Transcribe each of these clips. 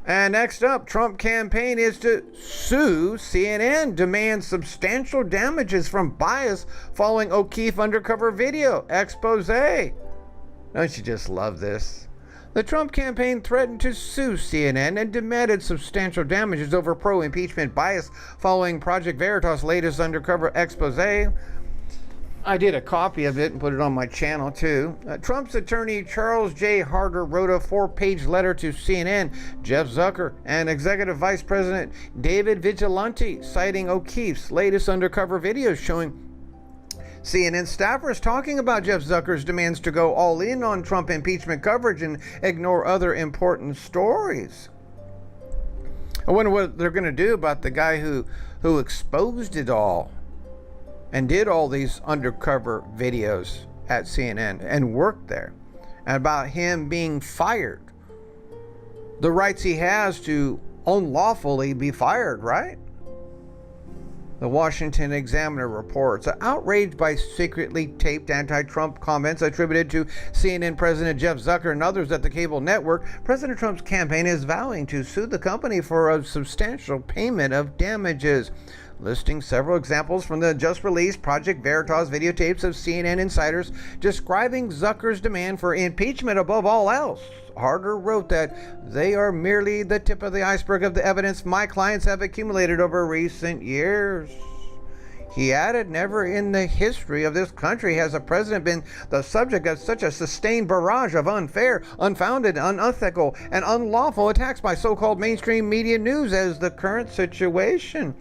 And next up, Trump campaign is to sue CNN, demands substantial damages from bias following O'Keefe undercover video expose. Don't you just love this? The Trump campaign threatened to sue CNN and demanded substantial damages over pro-impeachment bias following Project Veritas' latest undercover expose. I did a copy of it and put it on my channel too. Trump's attorney Charles J. Harder wrote a 4-page letter to CNN, Jeff Zucker, and Executive Vice President David Vigilante, citing O'Keefe's latest undercover videos showing CNN staffers talking about Jeff Zucker's demands to go all in on Trump impeachment coverage and ignore other important stories. I wonder what they're going to do about the guy who exposed it all and did all these undercover videos at CNN and worked there, and about him being fired. The rights he has to unlawfully be fired, right? The Washington Examiner reports, outraged by secretly taped anti-Trump comments attributed to CNN President Jeff Zucker and others at the cable network, President Trump's campaign is vowing to sue the company for a substantial payment of damages, listing several examples from the just-released Project Veritas videotapes of CNN insiders describing Zucker's demand for impeachment above all else. Harder wrote that they are merely the tip of the iceberg of the evidence my clients have accumulated over recent years. He added, never in the history of this country has a president been the subject of such a sustained barrage of unfair, unfounded, unethical, and unlawful attacks by so-called mainstream media news as the current situation.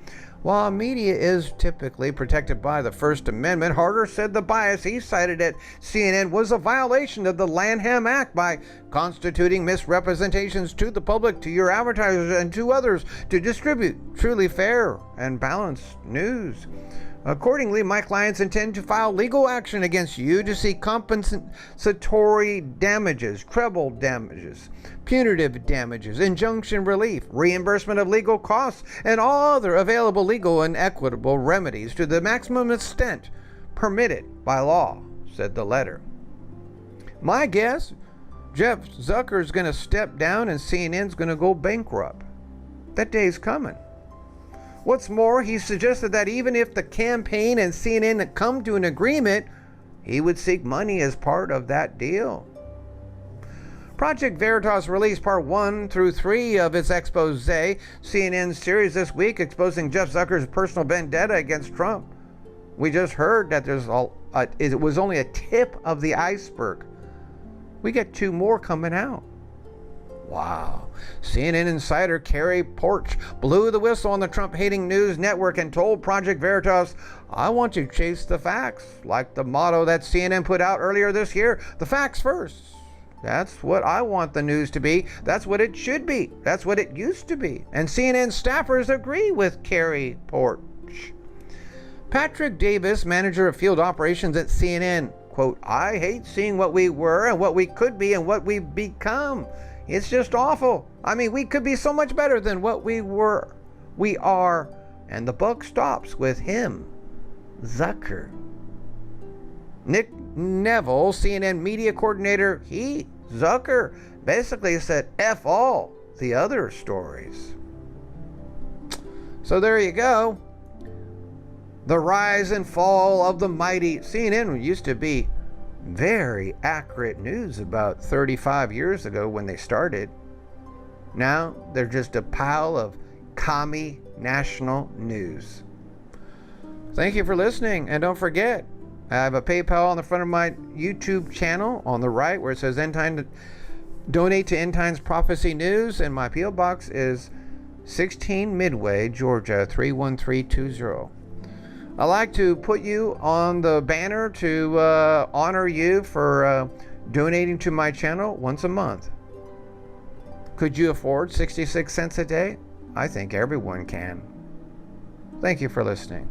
While media is typically protected by the First Amendment, Harder said the bias he cited at CNN was a violation of the Lanham Act by constituting misrepresentations to the public, to your advertisers, and to others to distribute truly fair and balanced news. Accordingly, my clients intend to file legal action against you to seek compensatory damages, treble damages, punitive damages, injunction relief, reimbursement of legal costs, and all other available legal and equitable remedies to the maximum extent permitted by law, said the letter. My guess, Jeff Zucker is going to step down and CNN's going to go bankrupt. That day's coming. What's more, he suggested that even if the campaign and CNN come to an agreement, he would seek money as part of that deal. Project Veritas released part 1 through 3 of its expose, CNN's series this week exposing Jeff Zucker's personal vendetta against Trump. We just heard that it was only a tip of the iceberg. We get 2 more coming out. Wow. CNN insider Carrie Porch blew the whistle on the Trump-hating news network and told Project Veritas, I want to chase the facts, like the motto that CNN put out earlier this year, the facts first. That's what I want the news to be. That's what it should be. That's what it used to be. And CNN staffers agree with Carrie Porch. Patrick Davis, manager of field operations at CNN, quote, I hate seeing what we were and what we could be and what we've become. It's just awful. I mean, we could be so much better than what we were. We are. And the buck stops with him, Zucker. Nick Neville, CNN media coordinator, Zucker, basically said F all the other stories. So there you go. The rise and fall of the mighty. CNN used to be very accurate news about 35 years ago when they started. Now they're just a pile of commie national news. Thank you for listening, and don't forget, I have a PayPal on the front of my YouTube channel on the right where it says End Time, donate to End Times Prophecy News, and my P.O. Box is 16 Midway, Georgia 31320. I like to put you on the banner to honor you for donating to my channel once a month. Could you afford 66 cents a day? I think everyone can. Thank you for listening.